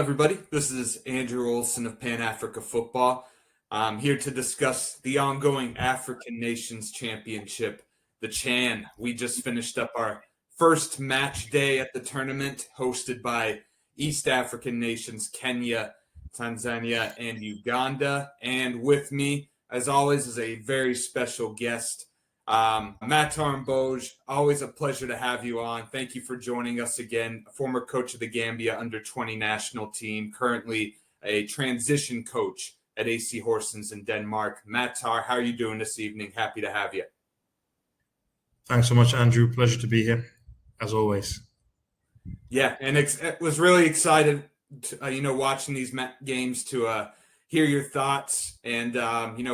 everybody. This is Andrew Olsson of Pan Africa Football. I'm here to discuss the ongoing African Nations Championship, the CHAN. We just finished up our first match day at the tournament, hosted by East African nations Kenya, Tanzania, and Uganda. And with me, as always, is a very special guest, Mattar M'Boge. Always a pleasure to have you on. Thank you for joining us again. Former coach of the Gambia under-20 national team, currently a transition coach at AC Horsens in Denmark. Mattar, how are you doing this evening? Happy to have you. Thanks so much, Andrew. Pleasure to be here, as always. Yeah, and it was really excited, watching these games to hear your thoughts and,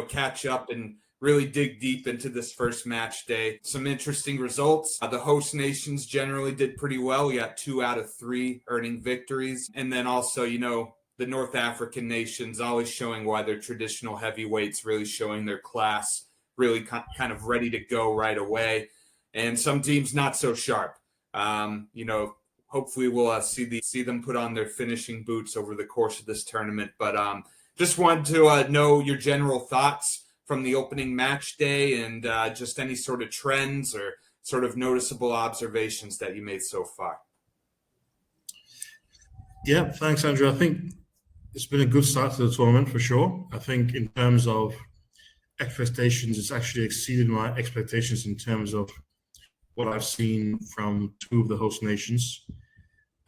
catch up and really dig deep into this first match day. Some interesting results. The host nations generally did pretty well. We got 2 out of 3 earning victories. And then also, the North African nations always showing why they're traditional heavyweights, really showing their class, really kind of ready to go right away. And some teams not so sharp. Hopefully we'll see them put on their finishing boots over the course of this tournament. But just wanted to know your general thoughts from the opening match day and just any sort of trends or sort of noticeable observations that you made so far. Yeah, thanks, Andrew. I think it's been a good start to the tournament for sure. I think in terms of expectations, it's actually exceeded my expectations in terms of what I've seen from 2 of the host nations.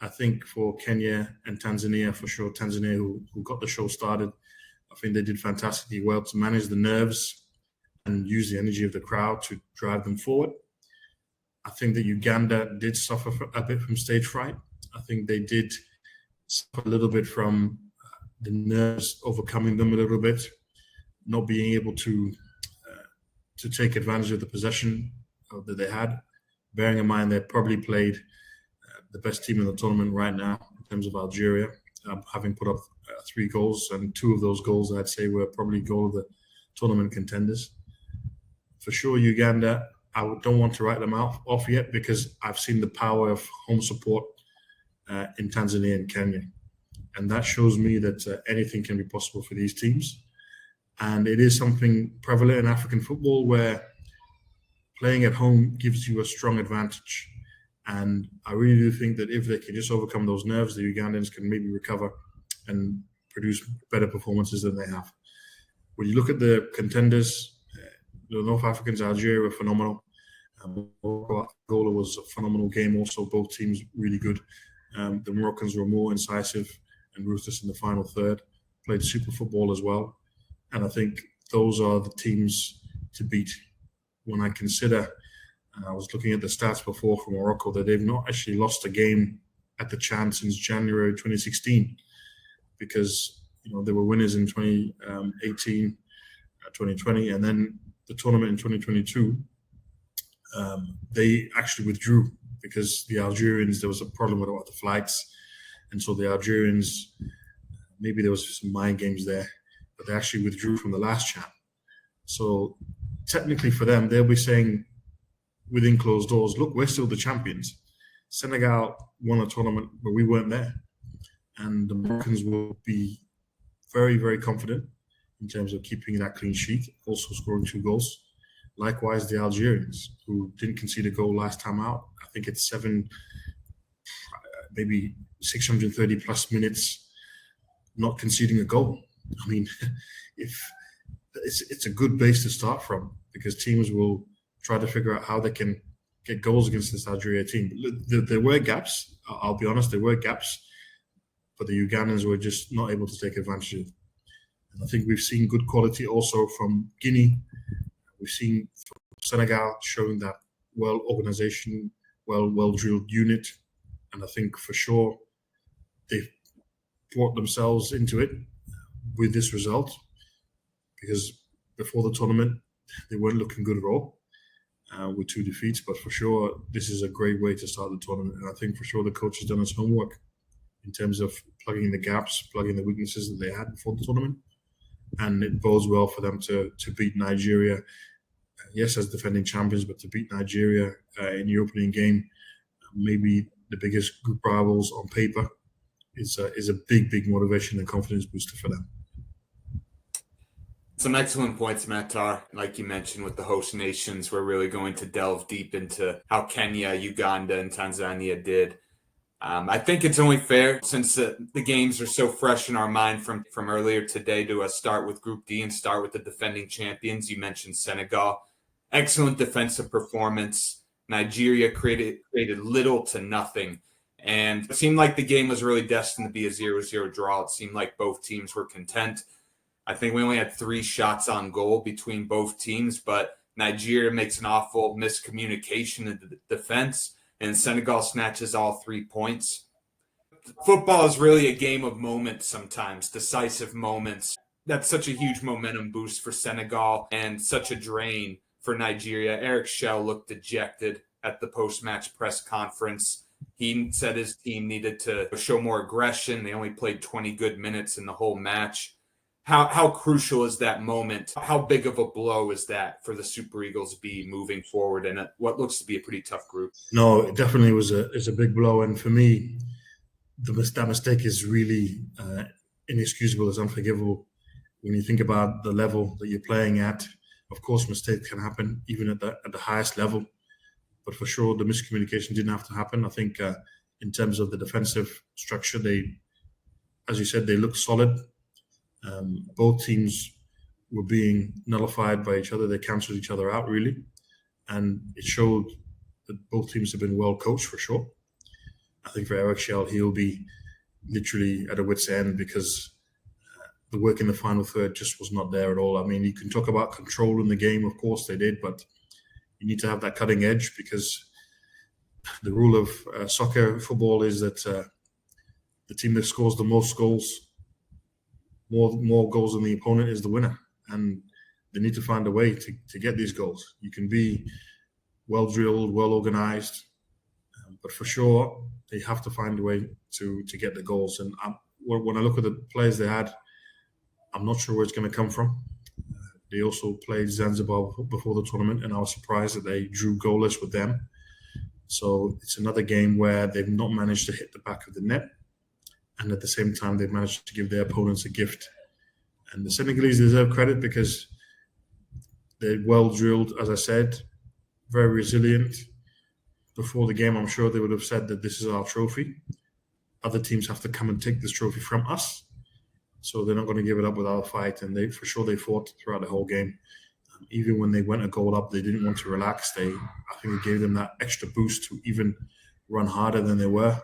I think for Kenya and Tanzania, for sure, Tanzania who got the show started, I think they did fantastically well to manage the nerves and use the energy of the crowd to drive them forward. I think that Uganda did suffer a bit from stage fright. I think they did suffer a little bit from the nerves overcoming them a little bit, not being able to take advantage of the possession that they had, bearing in mind they probably played the best team in the tournament right now in terms of Algeria, having put up 3 goals, and 2 of those goals I'd say were probably goal of the tournament contenders. For sure, Uganda, I don't want to write them off yet because I've seen the power of home support in Tanzania and Kenya. And that shows me that anything can be possible for these teams. And it is something prevalent in African football where playing at home gives you a strong advantage. And I really do think that if they can just overcome those nerves, the Ugandans can maybe recover and produce better performances than they have. When you look at the contenders, the North Africans, Algeria were phenomenal. Angola was a phenomenal game also, both teams really good. The Moroccans were more incisive and ruthless in the final third, played super football as well. And I think those are the teams to beat. When I consider, I was looking at the stats before for Morocco, that they've not actually lost a game at the CHAN since January 2016. Because they were winners in 2018, 2020, and then the tournament in 2022, they actually withdrew because the Algerians, there was a problem with the flights, and so the Algerians, maybe there was some mind games there, but they actually withdrew from the last CHAN. So technically for them, they'll be saying within closed doors, look, we're still the champions. Senegal won a tournament, but we weren't there. And the Moroccans will be very, very confident in terms of keeping that clean sheet, also scoring 2 goals. Likewise, the Algerians, who didn't concede a goal last time out. I think it's maybe 630 plus minutes not conceding a goal. I mean, if it's a good base to start from, because teams will try to figure out how they can get goals against this Algeria team. There were gaps. I'll be honest, there were gaps. But the Ugandans were just not able to take advantage of it. And I think we've seen good quality also from Guinea. We've seen from Senegal showing that well-organization, well-drilled unit. And I think for sure they've brought themselves into it with this result, because before the tournament, they weren't looking good at all with 2 defeats. But for sure, this is a great way to start the tournament. And I think for sure the coach has done his homework in terms of plugging the gaps, plugging the weaknesses that they had before the tournament. And it bodes well for them to beat Nigeria, yes, as defending champions, but to beat Nigeria in the opening game, maybe the biggest group rivals on paper, is a big motivation and confidence booster for them. Some excellent points, Mattar. Like you mentioned with the host nations, we're really going to delve deep into how Kenya, Uganda, and Tanzania did. I think it's only fair, since the games are so fresh in our mind from earlier today, to start with Group D and start with the defending champions. You mentioned Senegal. Excellent defensive performance. Nigeria created little to nothing. And it seemed like the game was really destined to be a 0-0 draw. It seemed like both teams were content. I think we only had 3 shots on goal between both teams, but Nigeria makes an awful miscommunication in the defense, and Senegal snatches all 3 points. Football is really a game of moments sometimes, decisive moments. That's such a huge momentum boost for Senegal and such a drain for Nigeria. Eric Schell looked dejected at the post-match press conference. He said his team needed to show more aggression. They only played 20 good minutes in the whole match. How crucial is that moment? How big of a blow is that for the Super Eagles be moving forward in what looks to be a pretty tough group? No, it definitely was a big blow, and for me, that mistake is really inexcusable. It's unforgivable when you think about the level that you're playing at. Of course, mistakes can happen even at the highest level, but for sure, the miscommunication didn't have to happen. I think in terms of the defensive structure, as you said, they looked solid. Both teams were being nullified by each other. They cancelled each other out, really. And it showed that both teams have been well coached, for sure. I think for Eric Schell, he'll be literally at a wit's end, because the work in the final third just was not there at all. I mean, you can talk about control in the game. Of course they did, but you need to have that cutting edge, because the rule of football is that the team that scores the most goals, more goals than the opponent, is the winner. And they need to find a way to get these goals. You can be well drilled, well organized, but for sure they have to find a way to get the goals. And when I look at the players they had, I'm not sure where it's going to come from. They also played Zanzibar before the tournament, and I was surprised that they drew goalless with them. So it's another game where they've not managed to hit the back of the net, and at the same time they've managed to give their opponents a gift. And the Senegalese deserve credit, because they're well drilled, as I said, very resilient. Before the game, I'm sure they would have said that this is our trophy. Other teams have to come and take this trophy from us, so they're not going to give it up without a fight. And they fought throughout the whole game. Even when they went a goal up, they didn't want to relax. I think it gave them that extra boost to even run harder than they were.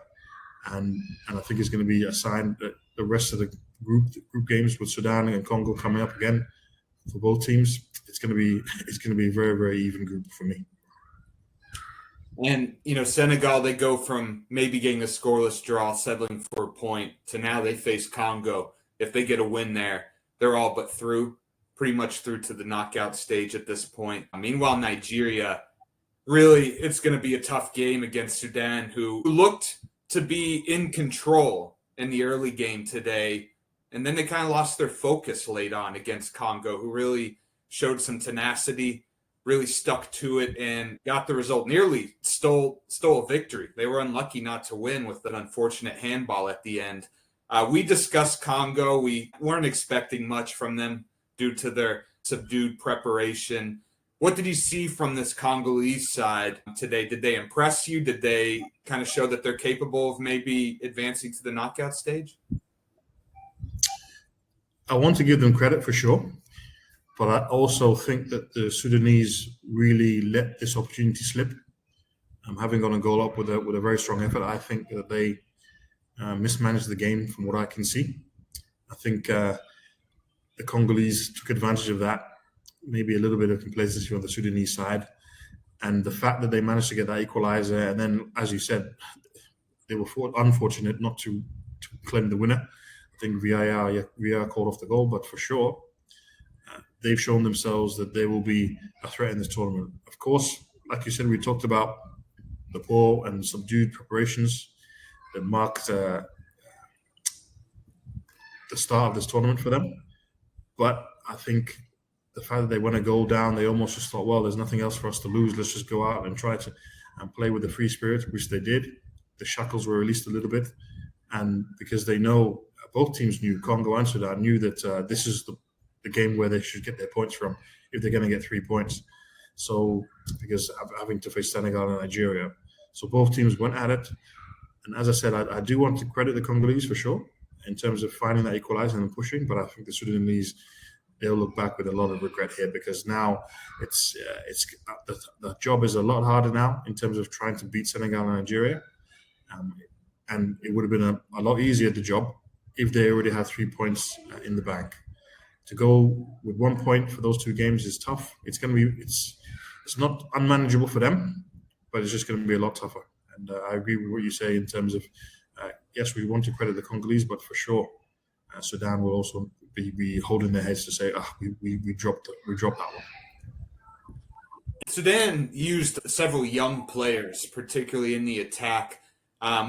And I think it's going to be a sign that the rest of the group games with Sudan and Congo coming up again for both teams, it's going to be a very, very even group for me. And, Senegal, they go from maybe getting a scoreless draw, settling for a point, to now they face Congo. If they get a win there, they're all but through, pretty much through to the knockout stage at this point. Meanwhile, Nigeria, really, it's going to be a tough game against Sudan, who looked to be in control in the early game today. And then they kind of lost their focus late on against Congo, who really showed some tenacity, really stuck to it, and got the result. Nearly stole a victory. They were unlucky not to win with an unfortunate handball at the end. We discussed Congo. We weren't expecting much from them due to their subdued preparation. What did you see from this Congolese side today? Did they impress you? Did they kind of show that they're capable of maybe advancing to the knockout stage? I want to give them credit for sure, but I also think that the Sudanese really let this opportunity slip. Having gone a goal up with a very strong effort, I think that they mismanaged the game from what I can see. I think the Congolese took advantage of that, maybe a little bit of complacency on the Sudanese side, and the fact that they managed to get that equalizer, and then, as you said, they were unfortunate not to claim the winner. I think VAR called off the goal, but for sure, they've shown themselves that they will be a threat in this tournament. Of course, like you said, we talked about the poor and subdued preparations that marked the start of this tournament for them. But I think the fact that they went a goal down, they almost just thought, well, there's nothing else for us to lose. Let's just go out and try to play with the free spirit, which they did. The shackles were released a little bit. And because they know, both teams knew, Congo and Sudan knew that this is the game where they should get their points from if they're going to get 3 points. So, because having to face Senegal and Nigeria. So both teams went at it. And as I said, I do want to credit the Congolese for sure in terms of finding that equalizer and pushing. But I think the Sudanese, they'll look back with a lot of regret here, because now it's the job is a lot harder now in terms of trying to beat Senegal and Nigeria. And it would have been a lot easier, the job, if they already had 3 points in the bank. To go with 1 point for those two games is tough. It's not unmanageable for them, but it's just going to be a lot tougher. And I agree with what you say in terms of, yes, we want to credit the Congolese, but for sure, Sudan will also be holding their heads to say, we dropped that one. Sudan used several young players, particularly in the attack.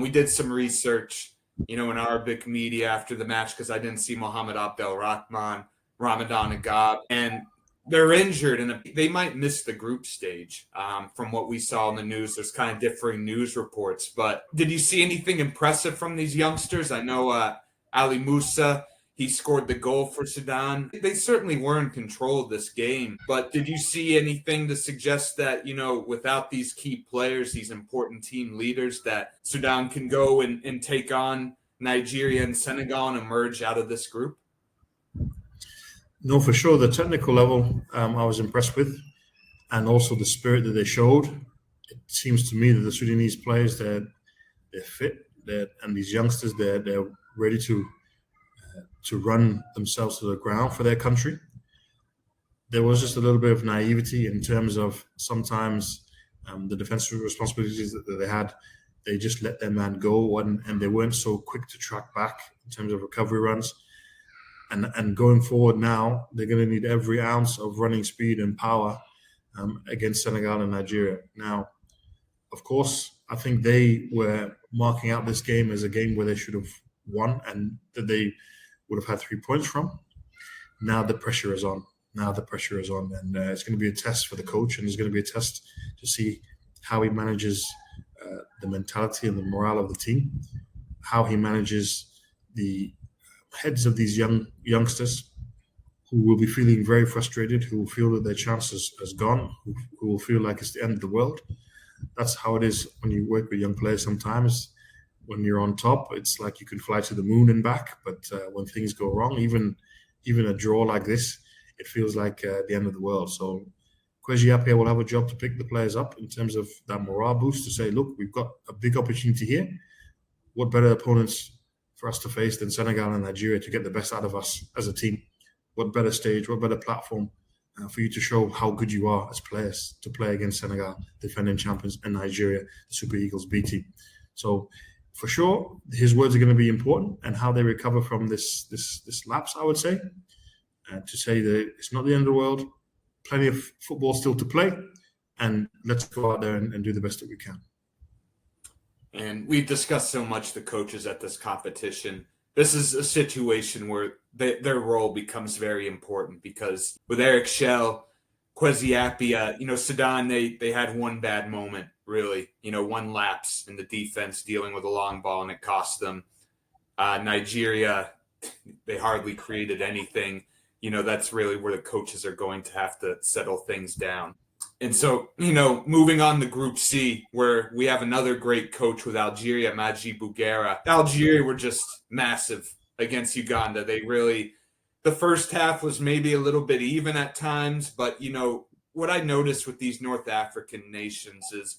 We did some research, in Arabic media after the match, because I didn't see Mohamed Abdel Rahman, Ramadan Agab, and they're injured and they might miss the group stage. From what we saw in the news, there's kind of differing news reports. But did you see anything impressive from these youngsters? I know Ali Musa, he scored the goal for Sudan. They certainly were in control of this game. But did you see anything to suggest that, without these key players, these important team leaders, that Sudan can go and take on Nigeria and Senegal and emerge out of this group? No, for sure. The technical level, I was impressed with, and also the spirit that they showed. It seems to me that the Sudanese players, they're fit, and these youngsters, they're ready to run themselves to the ground for their country. There was just a little bit of naivety in terms of sometimes the defensive responsibilities that they had. They just let their man go, and they weren't so quick to track back in terms of recovery runs. And going forward now, they're going to need every ounce of running speed and power against Senegal and Nigeria. Now, of course, I think they were marking out this game as a game where they should have won and that they would have had 3 points from. Now the pressure is on. And it's going to be a test for the coach, and it's going to be a test to see how he manages the mentality and the morale of the team, how he manages the heads of these youngsters who will be feeling very frustrated, who will feel that their chance has gone, who will feel like it's the end of the world. That's how it is when you work with young players sometimes. When you're on top, it's like you can fly to the moon and back, but when things go wrong, even a draw like this, it feels like the end of the world. So Kwesi Appiah will have a job to pick the players up in terms of that morale boost, to say, look, we've got a big opportunity here. What better opponents for us to face than Senegal and Nigeria to get the best out of us as a team? What better stage, what better platform for you to show how good you are as players to play against Senegal, defending champions, and Nigeria, the Super Eagles B team. So for sure, his words are going to be important, and how they recover from this lapse, I would say, to say that it's not the end of the world, plenty of football still to play, and let's go out there and do the best that we can. And we've discussed so much the coaches at this competition. This is a situation where their role becomes very important, because with Eric Schell, Kwesi Appiah, Sudan, they had one bad moment, really. One lapse in the defense dealing with a long ball, and it cost them. Nigeria, they hardly created anything. That's really where the coaches are going to have to settle things down. And so, moving on to Group C, where we have another great coach with Algeria, Matchday Bougera. Algeria were just massive against Uganda. The first half was maybe a little bit even at times, but, what I noticed with these North African nations is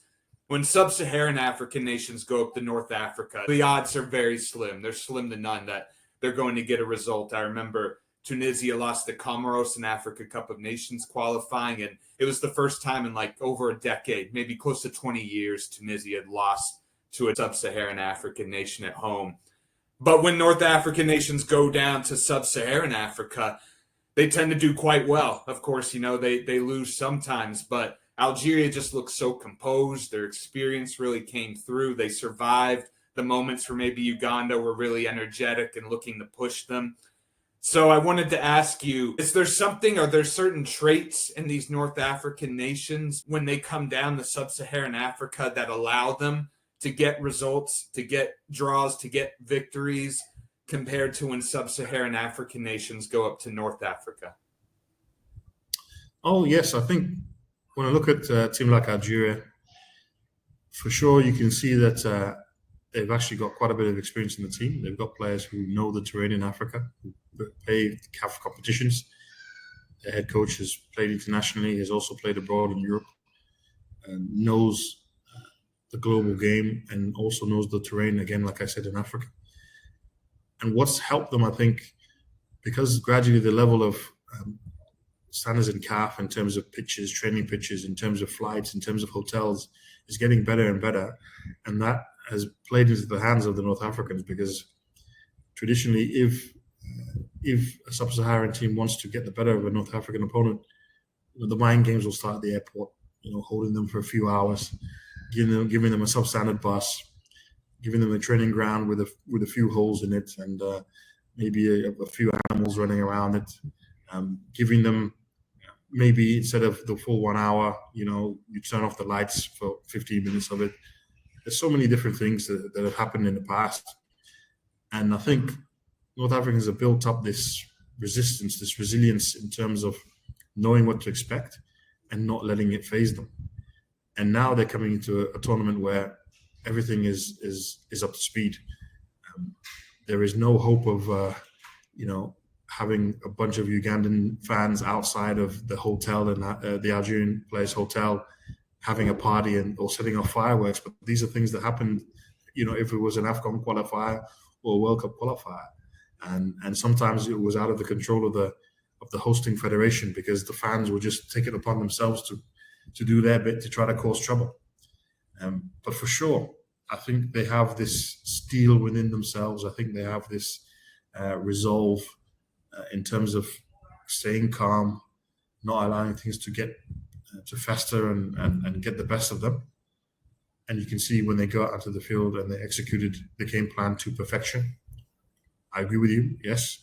when sub-Saharan African nations go up to North Africa, the odds are very slim. They're slim to none that they're going to get a result. I remember Tunisia lost to Comoros in Africa Cup of Nations qualifying, and it was the first time in over a decade, maybe close to 20 years, Tunisia had lost to a sub-Saharan African nation at home. But when North African nations go down to sub-Saharan Africa, they tend to do quite well. Of course, they lose sometimes, but Algeria just looks so composed. Their experience really came through. They survived the moments where maybe Uganda were really energetic and looking to push them. So I wanted to ask you, are there certain traits in these North African nations when they come down to sub-Saharan Africa that allow them to get results, to get draws, to get victories compared to when sub-Saharan African nations go up to North Africa? Oh, yes. I think when I look at a team like Algeria, for sure you can see that they've actually got quite a bit of experience in the team. They've got players who know the terrain in Africa, who play CAF competitions. The head coach has played internationally, has also played abroad in Europe, and knows the global game and also knows the terrain, again, like I said, in Africa. And what's helped them, I think, because gradually the level of standards in CAF in terms of pitches, training pitches, in terms of flights, in terms of hotels, is getting better and better. And that has played into the hands of the North Africans, because traditionally, if a sub-Saharan team wants to get the better of a North African opponent, the mind games will start at the airport, holding them for a few hours, giving them a substandard bus, giving them a training ground with a few holes in it, and maybe a few animals running around it, giving them maybe instead of the full 1 hour, you turn off the lights for 15 minutes of it. There's so many different things that have happened in the past. And I think North Africans have built up this resistance, this resilience in terms of knowing what to expect and not letting it phase them. And now they're coming into a tournament where everything is up to speed. There is no hope of, having a bunch of Ugandan fans outside of the hotel and the Algerian players' hotel having a party or setting off fireworks. But these are things that happened, if it was an AFCON qualifier or a World Cup qualifier. And sometimes it was out of the control of the hosting federation, because the fans would just take it upon themselves to do their bit to try to cause trouble. But for sure, I think they have this steel within themselves. I think they have this resolve in terms of staying calm, not allowing things to get to fester and get the best of them. And you can see when they go out onto the field and they executed the game plan to perfection. I agree with you, yes.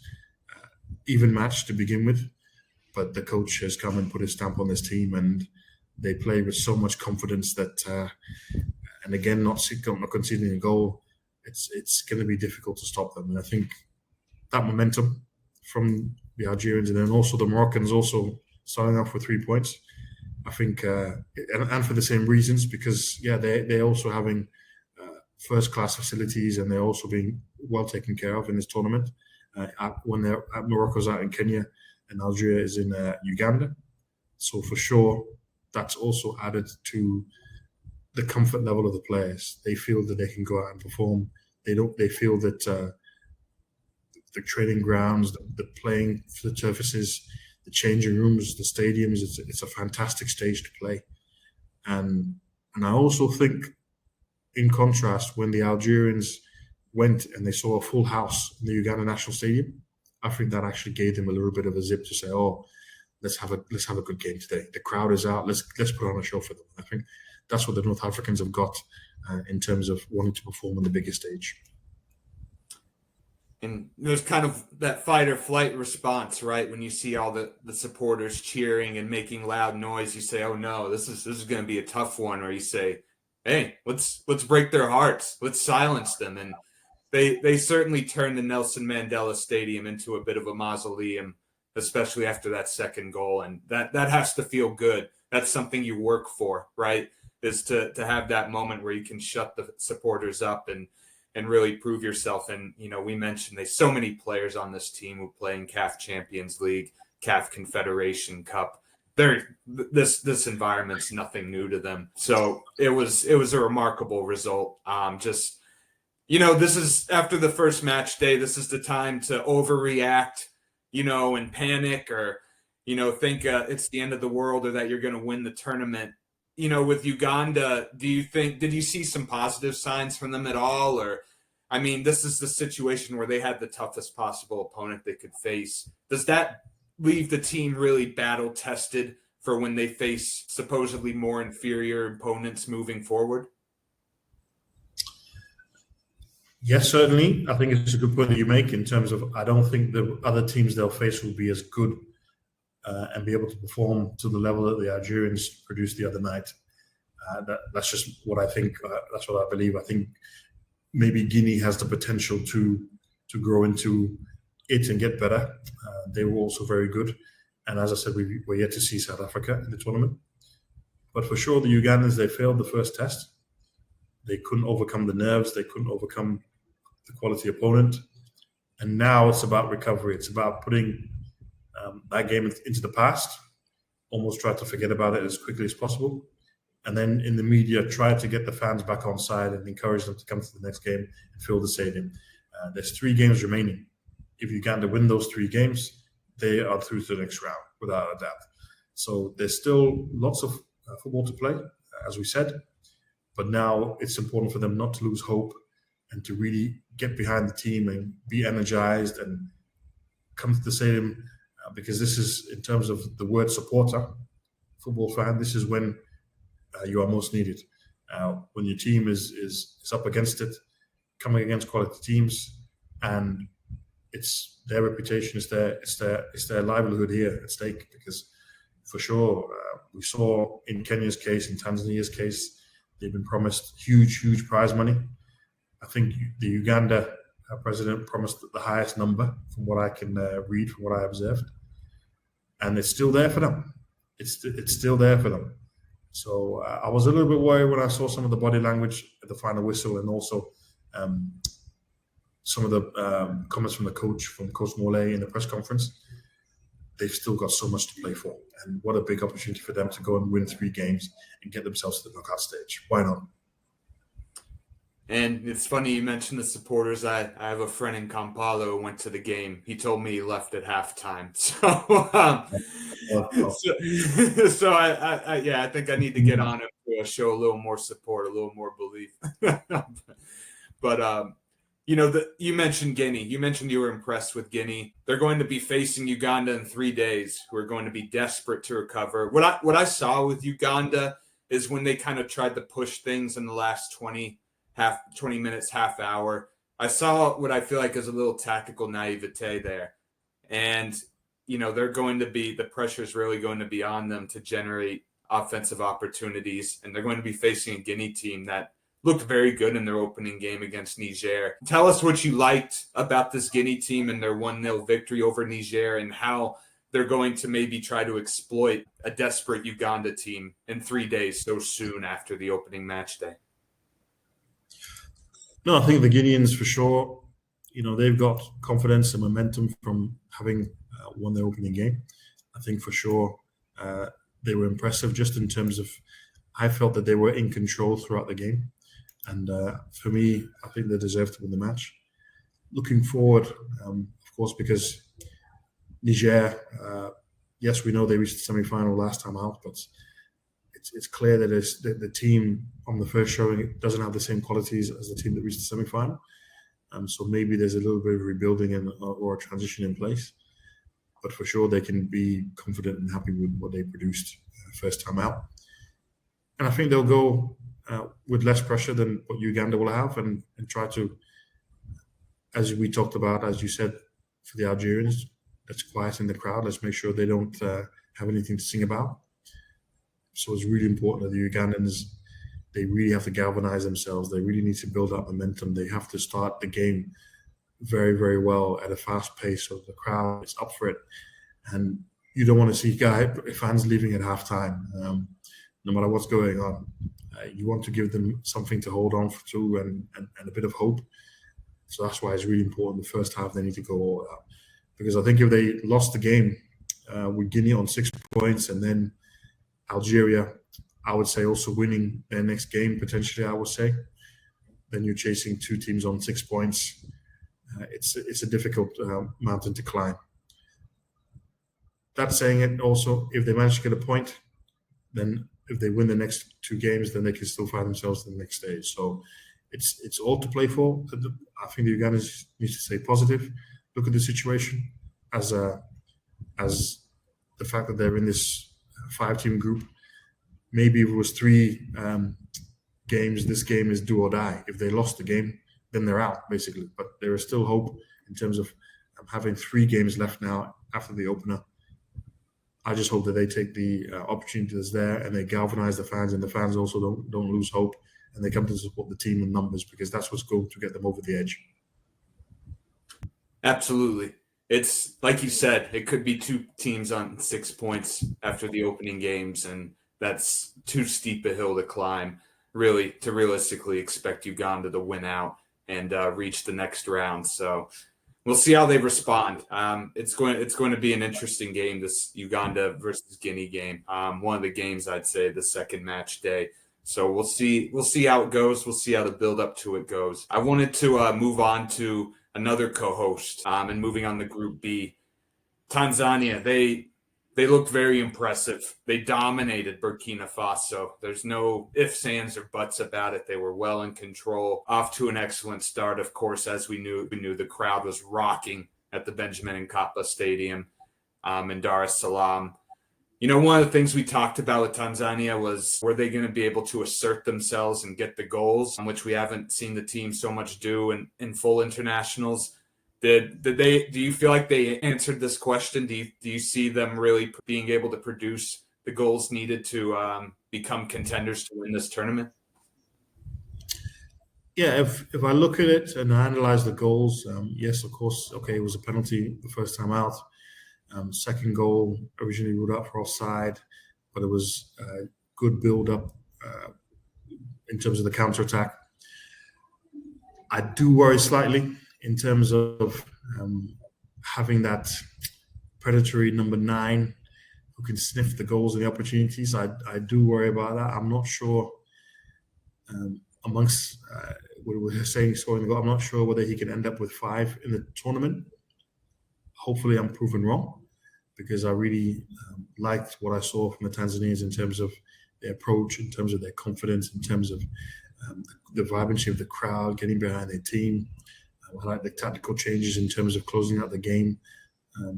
Even match to begin with, but the coach has come and put his stamp on this team, and they play with so much confidence that, and again, not conceding a goal, it's going to be difficult to stop them. And I think that momentum from the Algerians and then also the Moroccans also starting off with 3 points, I think, and for the same reasons, because, they're also having first-class facilities, and they're also being well taken care of in this tournament. When Morocco's out in Kenya and Algeria is in Uganda. So for sure, that's also added to the comfort level of the players. They feel that they can go out and perform. They feel that the training grounds, the playing surfaces, the changing rooms, the stadiums, it's a fantastic stage to play. And I also think, in contrast, when the Algerians went and they saw a full house in the Uganda National Stadium, I think that actually gave them a little bit of a zip to say, "Oh, let's have a good game today. The crowd is out. Let's put on a show for them." I think that's what the North Africans have got in terms of wanting to perform on the biggest stage. And there's kind of that fight or flight response, right? When you see all the supporters cheering and making loud noise, you say, "Oh no, this is going to be a tough one." Or you say, "Hey, let's break their hearts. Let's silence them." And they certainly turned the Nelson Mandela Stadium into a bit of a mausoleum, especially after that second goal. And that has to feel good. That's something you work for, right? Is to have that moment where you can shut the supporters up and really prove yourself. And, we mentioned there's so many players on this team who play in CAF Champions League, CAF Confederation Cup. This environment's nothing new to them. So it was a remarkable result. This is after the first match day. This is the time to overreact, and panic or, think it's the end of the world or that you're going to win the tournament. With Uganda, did you see some positive signs from them at all? Or, this is the situation where they had the toughest possible opponent they could face. Does that leave the team really battle tested for when they face supposedly more inferior opponents moving forward? Yes, certainly. I think it's a good point that you make in terms of, I don't think the other teams they'll face will be as good and be able to perform to the level that the Algerians produced the other night. That's just what I think. That's what I believe. I think maybe Guinea has the potential to grow into it and get better. They were also very good. And as I said, we're yet to see South Africa in the tournament. But for sure, the Ugandans, they failed the first test. They couldn't overcome the nerves. They couldn't overcome the quality opponent. And now it's about recovery. It's about putting that game into the past, almost try to forget about it as quickly as possible. And then in the media, try to get the fans back on side and encourage them to come to the next game and fill the stadium. There's 3 games remaining. If Uganda win those 3 games, they are through to the next round, without a doubt. So there's still lots of football to play, as we said. But now it's important for them not to lose hope and to really get behind the team and be energized and come to the stadium, because this is, in terms of the word supporter, football fan, this is when you are most needed. When your team is up against it, coming against quality teams, and it's their reputation, it's their livelihood here at stake. Because for sure, we saw in Kenya's case, in Tanzania's case, they've been promised huge prize money. I think the Uganda president promised the highest number, from what I can read, from what I observed, and it's still there for them. It's still there for them. So I was a little bit worried when I saw some of the body language at the final whistle, and also some of the comments from Coach Morley in the press conference. They've still got so much to play for, and what a big opportunity for them to go and win 3 games and get themselves to the knockout stage. Why not? And it's funny you mentioned the supporters. I have a friend in Kampala who went to the game. He told me he left at halftime. So I think I need to get on him to show a little more support, a little more belief. But you mentioned Guinea. You mentioned you were impressed with Guinea. They're going to be facing Uganda in 3 days, who are going to be desperate to recover. What I saw with Uganda is when they kind of tried to push things in the last 20 minutes, half hour, I saw what I feel like is a little tactical naivete there. And, they're going to be, the pressure is really going to be on them to generate offensive opportunities. And they're going to be facing a Guinea team that looked very good in their opening game against Niger. Tell us what you liked about this Guinea team and their 1-0 victory over Niger, and how they're going to maybe try to exploit a desperate Uganda team in 3 days so soon after the opening match day. No, I think the Guineans, for sure, they've got confidence and momentum from having won their opening game. I think for sure they were impressive, just in terms of, I felt that they were in control throughout the game. And for me, I think they deserve to win the match. Looking forward, of course, because Niger, yes, we know they reached the semi-final last time out, but it's clear that the team on the first showing doesn't have the same qualities as the team that reached the semi-final. So maybe there's a little bit of rebuilding or a transition in place. But for sure, they can be confident and happy with what they produced first time out. And I think they'll go with less pressure than what Uganda will have, and try to, as we talked about, as you said, for the Algerians, let's quieten the crowd. Let's make sure they don't have anything to sing about. So it's really important that the Ugandans, they really have to galvanize themselves. They really need to build up momentum. They have to start the game very, very well at a fast pace, so the crowd is up for it. And you don't want to see fans leaving at halftime, no matter what's going on. You want to give them something to hold on to and a bit of hope. So that's why it's really important the first half they need to go all out. Because I think if they lost the game with Guinea on 6 points, and then Algeria, I would say, also winning their next game, potentially, I would say, then you're chasing 2 teams on 6 points. It's a difficult mountain to climb. That saying it, also, if they manage to get a point, then if they win the next 2 games, then they can still find themselves in the next stage. So it's all to play for. I think the Ugandans need to stay positive, look at the situation as the fact that they're in this 5-team group. Maybe if it was 3 games, this game is do or die. If they lost the game, then they're out, basically. But there is still hope in terms of having 3 games left now after the opener. I just hope that they take the opportunity that's there and they galvanize the fans, and the fans also don't lose hope, and they come to support the team in numbers, because that's what's going to get them over the edge. Absolutely. It's like you said, it could be two teams on 6 points after the opening games, and that's too steep a hill to climb, really, to realistically expect Uganda to win out and reach the next round. So we'll see how they respond. It's going to be an interesting game, this Uganda versus Guinea game. One of the games, I'd say, the second match day. So we'll see how it goes. We'll see how the build up to it goes. I wanted to move on to another co-host, and moving on to Group B, Tanzania. They looked very impressive. They dominated Burkina Faso. There's no ifs, ands, or buts about it. They were well in control, off to an excellent start. Of course, as we knew the crowd was rocking at the Benjamin Mkapa Stadium in Dar es Salaam. You know, one of the things we talked about with Tanzania was, were they going to be able to assert themselves and get the goals, which we haven't seen the team so much do in full internationals. Do you feel like they answered this question? Do you see them really being able to produce the goals needed to become contenders to win this tournament? Yeah, if I look at it and I analyze the goals, yes, of course, okay, it was a penalty the first time out. Second goal originally ruled out for offside, but it was good build-up in terms of the counter-attack. I do worry slightly in terms of having that predatory number 9 who can sniff the goals and the opportunities. I do worry about that. I'm not sure amongst what we're saying scoring the goal, I'm not sure whether he can end up with 5 in the tournament. Hopefully I'm proven wrong, because I really liked what I saw from the Tanzanians in terms of their approach, in terms of their confidence, in terms of the vibrancy of the crowd, getting behind their team. I like the tactical changes in terms of closing out the game,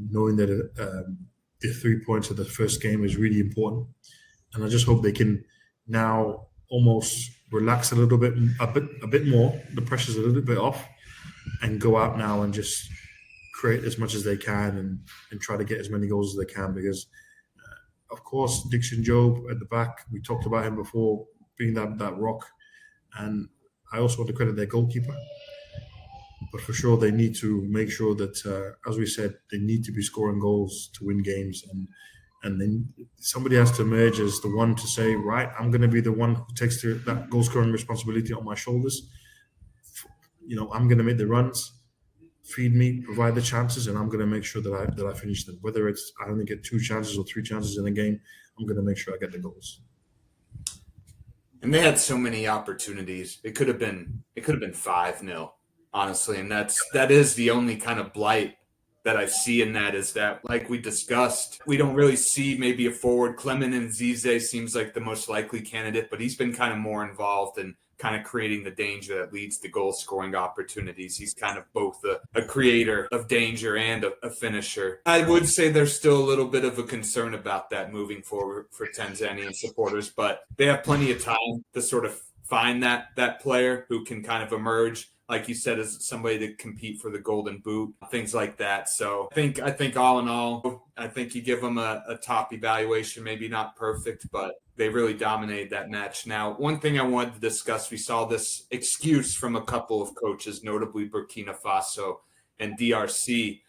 knowing that the 3 points of the first game is really important. And I just hope they can now almost relax a bit more. The pressure's a little bit off, and go out now and just create as much as they can and try to get as many goals as they can, because of course Dixon Job at the back, we talked about him before being that rock, and I also want to credit their goalkeeper, but for sure they need to make sure that as we said, they need to be scoring goals to win games, and then somebody has to emerge as the one to say, right, I'm going to be the one who takes that goal scoring responsibility on my shoulders. You know, I'm going to make the runs, feed me, provide the chances, and I'm going to make sure that I finish them. Whether it's I only get 2 chances or 3 chances in a game, I'm going to make sure I get the goals. And they had so many opportunities. It could have been 5-0, honestly, and that is the only kind of blight that I see in that, is that, like we discussed, we don't really see maybe a forward. Clement and Zize seems like the most likely candidate, but he's been kind of more involved in kind of creating the danger that leads to goal scoring opportunities. He's kind of both a creator of danger and a finisher. I would say there's still a little bit of a concern about that moving forward for Tanzanian supporters, but they have plenty of time to sort of find that player who can kind of emerge, like you said, as somebody to compete for the Golden Boot, things like that. So I think all in all, I think you give them a top evaluation, maybe not perfect, but they really dominated that match. Now, one thing I wanted to discuss, we saw this excuse from a couple of coaches, notably Burkina Faso and DRC,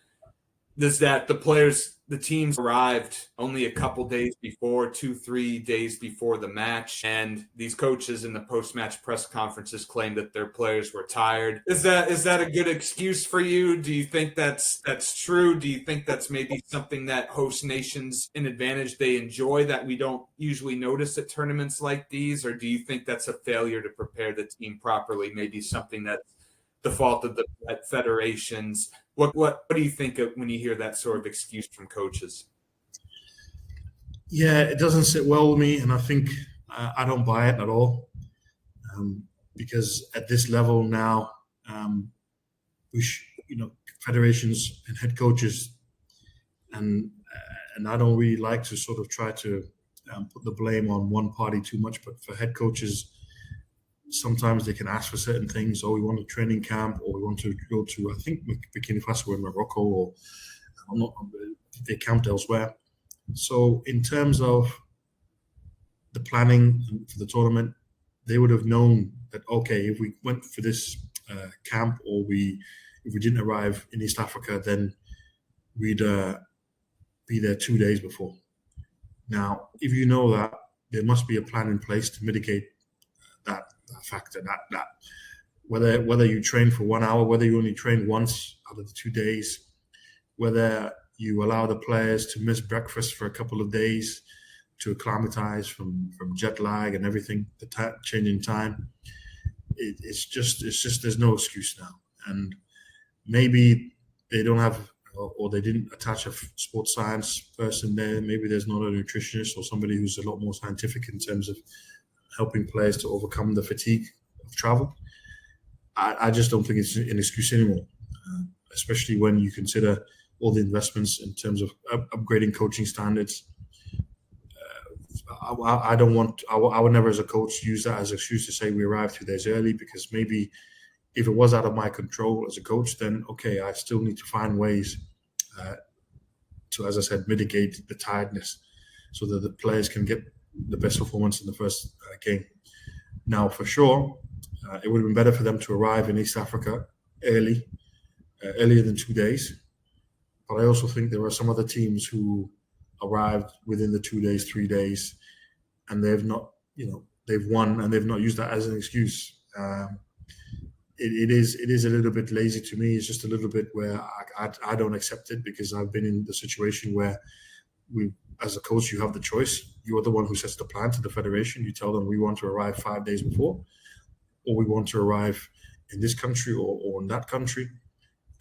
is that the teams arrived only a couple days before, 2-3 days before the match, and these coaches in the post-match press conferences claimed that their players were tired. Is that a good excuse for you? Do you think that's true? Do you think that's maybe something that host nations, an advantage they enjoy that we don't usually notice at tournaments like these? Or do you think that's a failure to prepare the team properly, maybe something that's the fault of the federations? What do you think of when you hear that sort of excuse from coaches? Yeah, it doesn't sit well with me, and I think I don't buy it at all, because at this level now, federations and head coaches, and I don't really like to sort of try to put the blame on one party too much, but for head coaches, sometimes they can ask for certain things. Oh, we want a training camp, or we want to go to, I think, Burkina Faso in Morocco, or they camped elsewhere. So in terms of the planning for the tournament, they would have known that, okay, if we went for this camp, or if we didn't arrive in East Africa, then we'd be there 2 days before. Now, if you know that, there must be a plan in place to mitigate that factor. That whether you train for 1 hour, whether you only train once out of the 2 days, whether you allow the players to miss breakfast for a couple of days to acclimatize from jet lag and everything, the change in time. It's just there's no excuse now. And maybe they don't have, or they didn't attach a sports science person there. Maybe there's not a nutritionist or somebody who's a lot more scientific in terms of helping players to overcome the fatigue of travel. I just don't think it's an excuse anymore, especially when you consider all the investments in terms of upgrading coaching standards. I don't want. I would never, as a coach, use that as an excuse to say we arrived 2 days early, because maybe if it was out of my control as a coach, then okay, I still need to find ways to, as I said, mitigate the tiredness, so that the players can get the best performance in the first game. Now, for sure, it would have been better for them to arrive in East Africa earlier than 2 days. But I also think there are some other teams who arrived within the 2 days, 3 days, and they've not, they've won, and they've not used that as an excuse. It is a little bit lazy to me. It's just a little bit where I don't accept it, because I've been in the situation where as a coach, you have the choice. You're the one who sets the plan to the federation. You tell them, we want to arrive 5 days before, or we want to arrive in this country or in that country.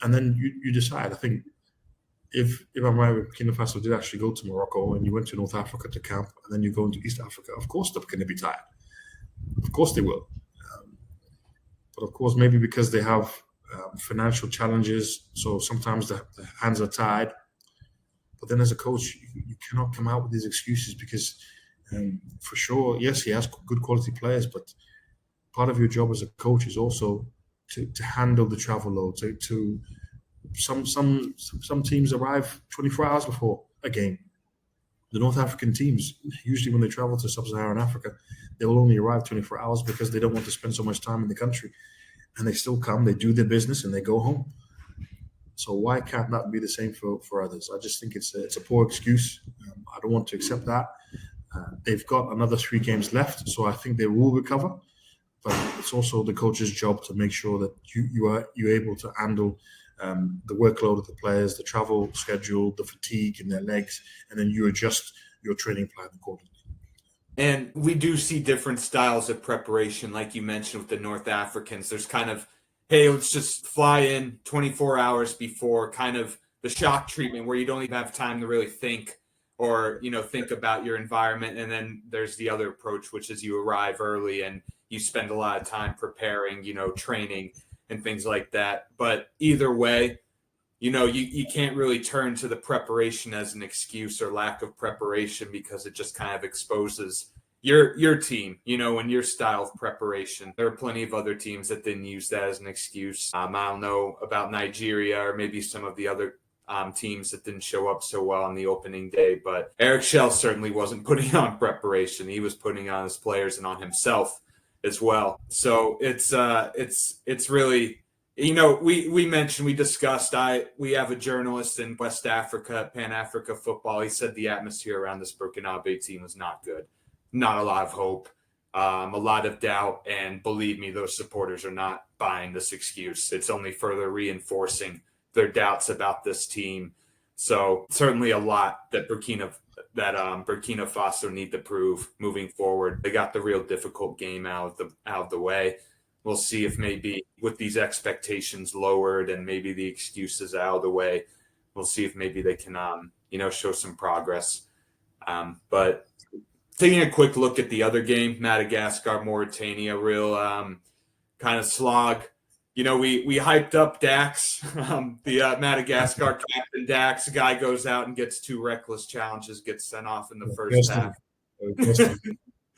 And then you decide. I think if I'm right, Burkina Faso did actually go to Morocco, and you went to North Africa to camp, and then you go into East Africa, of course they're going to be tired. Of course they will. But of course, maybe because they have financial challenges, so sometimes the hands are tied. But then as a coach, you cannot come out with these excuses, because for sure, yes, he has good quality players, but part of your job as a coach is also to handle the travel load. To some teams arrive 24 hours before a game. The North African teams, usually when they travel to Sub-Saharan Africa, they will only arrive 24 hours because they don't want to spend so much time in the country. And they still come, they do their business, and they go home. So why can't that be the same for others? I just think it's a poor excuse. I don't want to accept that. They've got another 3 games left, so I think they will recover. But it's also the coach's job to make sure that you're able to handle the workload of the players, the travel schedule, the fatigue in their legs, and then you adjust your training plan accordingly. And we do see different styles of preparation, like you mentioned with the North Africans. There's kind of, hey, let's just fly in 24 hours before, kind of the shock treatment where you don't even have time to really think or, think about your environment. And then there's the other approach, which is you arrive early and you spend a lot of time preparing, training and things like that. But either way, you can't really turn to the preparation as an excuse or lack of preparation, because it just kind of exposes your team, and your style of preparation. There are plenty of other teams that didn't use that as an excuse. I don't know about Nigeria or maybe some of the other teams that didn't show up so well on the opening day, but Eric Schell certainly wasn't putting on preparation. He was putting on his players and on himself as well. So it's really, we discussed, we have a journalist in West Africa, Pan Africa football. He said the atmosphere around this Burkinabe team was not good. Not a lot of hope, a lot of doubt. And believe me, those supporters are not buying this excuse. It's only further reinforcing their doubts about this team. So certainly a lot that Burkina Faso need to prove moving forward. They got the real difficult game out of the way. We'll see if maybe with these expectations lowered and maybe the excuses out of the way, we'll see if maybe they can, show some progress. But taking a quick look at the other game, Madagascar, Mauritania, real kind of slog. We hyped up Dax, the Madagascar captain Dax. A guy goes out and gets 2 reckless challenges, gets sent off in the first half.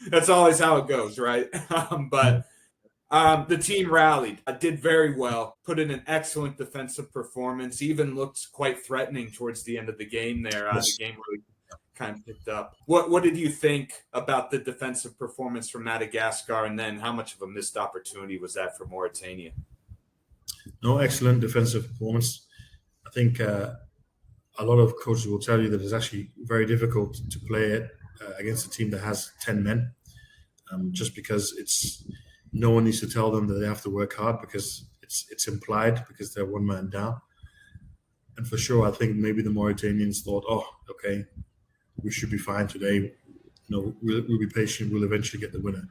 That's always how it goes, right? But the team rallied, did very well, put in an excellent defensive performance, even looked quite threatening towards the end of the game there. The game really kind of picked up. What did you think about the defensive performance from Madagascar, and then how much of a missed opportunity was that for Mauritania? No, excellent defensive performance. I think a lot of coaches will tell you that it's actually very difficult to play it against a team that has 10 men, just because no one needs to tell them that they have to work hard, because it's implied, because they're one man down. And for sure, I think maybe the Mauritanians thought, oh, okay, we should be fine today. We'll be patient. We'll eventually get the winner.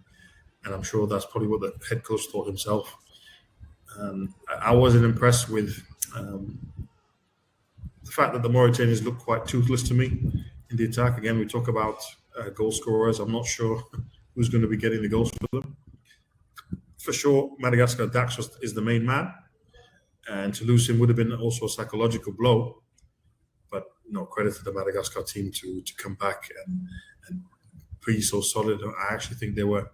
And I'm sure that's probably what the head coach thought himself. I wasn't impressed with the fact that the Mauritanians look quite toothless to me in the attack. Again, we talk about goal scorers. I'm not sure who's going to be getting the goals for them. For sure, Madagascar Dax is the main man, and to lose him would have been also a psychological blow. But credit to the Madagascar team to come back and be so solid. I actually think they were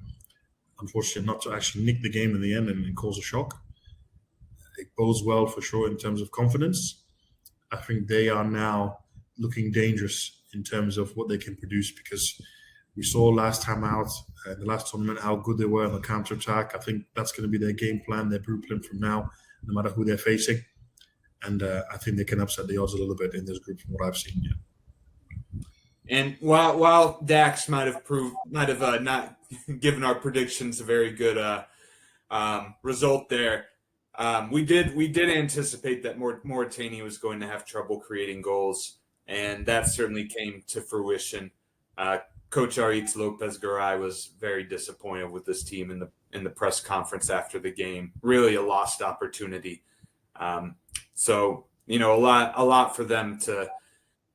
unfortunate not to actually nick the game in the end and cause a shock. It bodes well for sure in terms of confidence. I think they are now looking dangerous in terms of what they can produce, because we saw last time out in the last tournament how good they were on the counter-attack. I think that's going to be their game plan, their blueprint from now, no matter who they're facing. And I think they can upset the odds a little bit in this group from what I've seen. Yeah. And while Dax might have not given our predictions a very good result there, we did anticipate that Mauritania was going to have trouble creating goals, and that certainly came to fruition. Coach Aritz Lopez Garay was very disappointed with this team in the press conference after the game. Really a lost opportunity. So a lot for them to.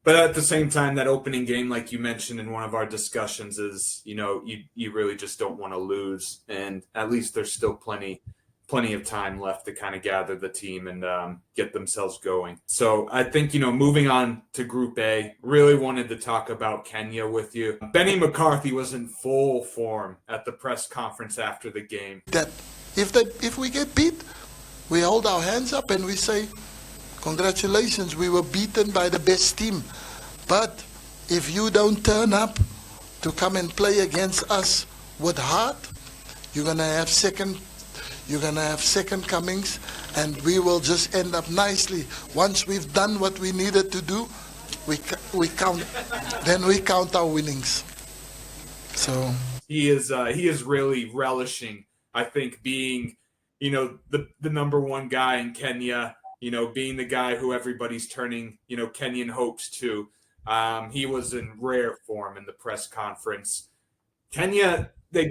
But at the same time, that opening game, like you mentioned in one of our discussions, is you really just don't want to lose, and at least there's still plenty of time left to kind of gather the team and get themselves going. So I think, moving on to Group A, really wanted to talk about Kenya with you. Benny McCarthy was in full form at the press conference after the game. That if we get beat, we hold our hands up and we say, congratulations, we were beaten by the best team. But if you don't turn up to come and play against us with heart, you're gonna have second comings, and we will just end up nicely. Once we've done what we needed to do, we count our winnings. So he is really relishing, I think, being the number one guy in Kenya. Being the guy who everybody's turning Kenyan hopes to. He was in rare form in the press conference. Kenya, they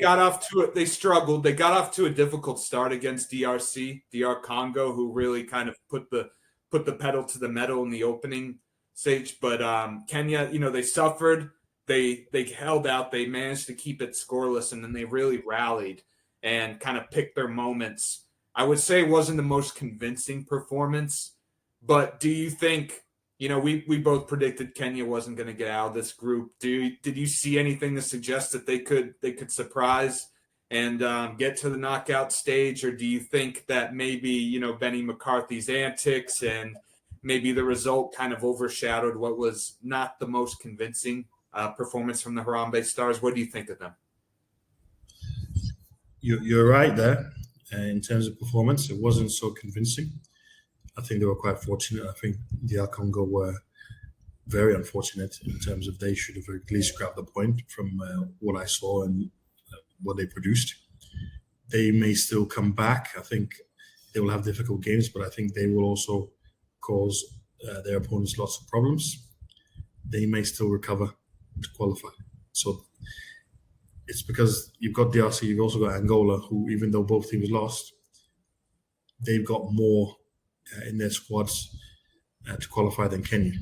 struggled. They got off to a difficult start against DR Congo, who really kind of put the pedal to the metal in the opening stage. But Kenya, they suffered. They held out. They managed to keep it scoreless, and then they really rallied and kind of picked their moments. I would say it wasn't the most convincing performance, but do you think, we both predicted Kenya wasn't going to get out of this group. Did you see anything to suggest that they could surprise and get to the knockout stage, or do you think that maybe Benny McCarthy's antics and maybe the result kind of overshadowed what was not the most convincing performance from the Harambee Stars? What do you think of them? You're right there. In terms of performance, it wasn't so convincing. I think they were quite fortunate. I think DR Congo were very unfortunate in terms of they should have at least grabbed the point from what I saw and what they produced. They may still come back. I think they will have difficult games, but I think they will also cause their opponents lots of problems. They may still recover to qualify. So it's because you've got DRC, you've also got Angola, who, even though both teams lost, they've got more in their squads to qualify than Kenya.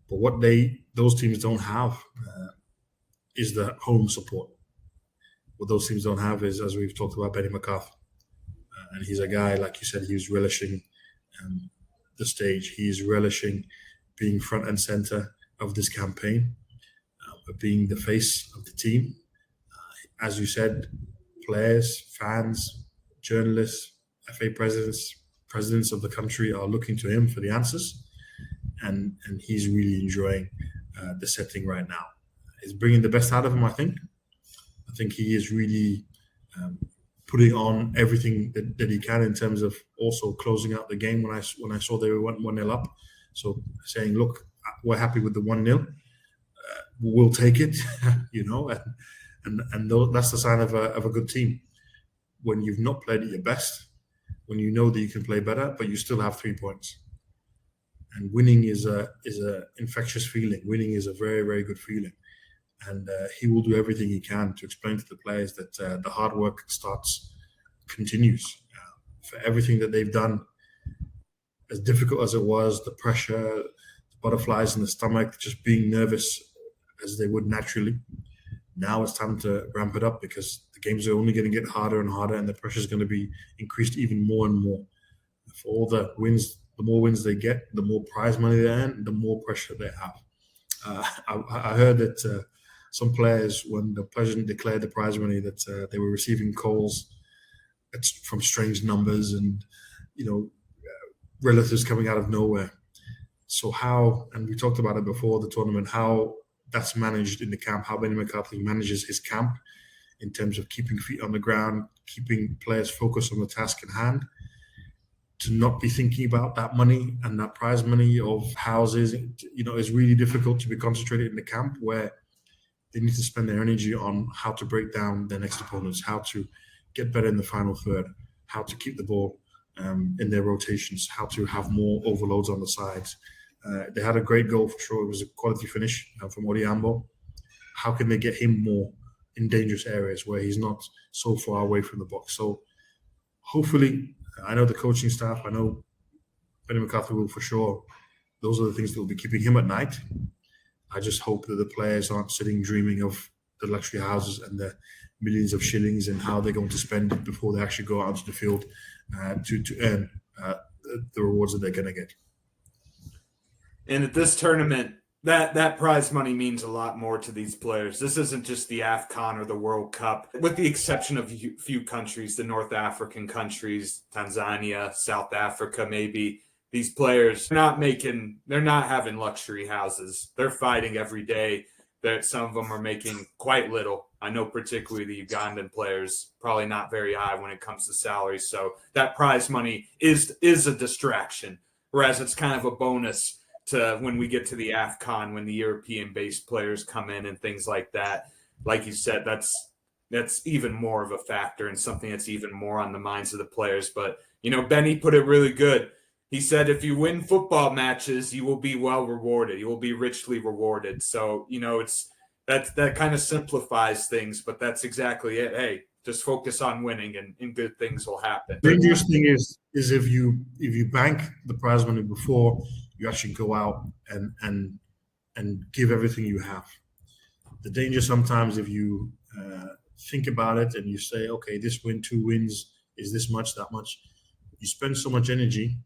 But what those teams don't have is the home support. What those teams don't have is, as we've talked about, Benny McCarthy. And he's a guy, like you said, he was relishing the stage. He's relishing being front and center of this campaign, being the face of the team. As you said, players, fans, journalists, FA presidents of the country are looking to him for the answers, and he's really enjoying the setting right now. It's bringing the best out of him, I think. I think he is really putting on everything that he can in terms of also closing out the game when I saw they went 1-0 up. So saying, look, we're happy with the 1-0. We'll take it, and that's the sign of a good team. When you've not played at your best, when you know that you can play better, but you still have 3 points. And winning is a infectious feeling. Winning is a very, very good feeling. And he will do everything he can to explain to the players that the hard work continues. For everything that they've done, as difficult as it was, the pressure, the butterflies in the stomach, just being nervous as they would naturally. Now it's time to ramp it up because the games are only going to get harder and harder, and the pressure is going to be increased even more and more. For all the wins, the more wins they get, the more prize money they earn, the more pressure they have. I heard that some players, when the president declared the prize money, that they were receiving calls from strange numbers and, relatives coming out of nowhere. So how, and we talked about it before the tournament, how that's managed in the camp, how Benny McCarthy manages his camp in terms of keeping feet on the ground, keeping players focused on the task in hand, to not be thinking about that money and that prize money of houses. It's really difficult to be concentrated in the camp where they need to spend their energy on how to break down their next opponents, how to get better in the final third, how to keep the ball in their rotations, how to have more overloads on the sides. They had a great goal for sure. It was a quality finish from Odiambo. How can they get him more in dangerous areas where he's not so far away from the box? So hopefully, I know the coaching staff, I know Benny McCarthy will for sure. Those are the things that will be keeping him at night. I just hope that the players aren't sitting dreaming of the luxury houses and the millions of shillings and how they're going to spend it before they actually go out onto the field to earn the rewards that they're going to get. And at this tournament, that prize money means a lot more to these players. This isn't just the AFCON or the World Cup. With the exception of a few countries, the North African countries, Tanzania, South Africa, maybe, these players, they're not having luxury houses. They're fighting every day. Some of them are making quite little. I know particularly the Ugandan players, probably not very high when it comes to salaries. So that prize money is a distraction, whereas it's kind of a bonus to when we get to the AFCON, when the European-based players come in and things like that. Like you said, that's even more of a factor and something that's even more on the minds of the players. But, Benny put it really good. He said, if you win football matches, you will be well rewarded. You will be richly rewarded. So, that kind of simplifies things, but that's exactly it. Hey, just focus on winning and good things will happen. The dangerous thing is if you bank the prize money before you actually go out and give everything you have. The danger sometimes if you think about it and you say, okay, this win, 2 wins, is this much, that much. You spend so much energy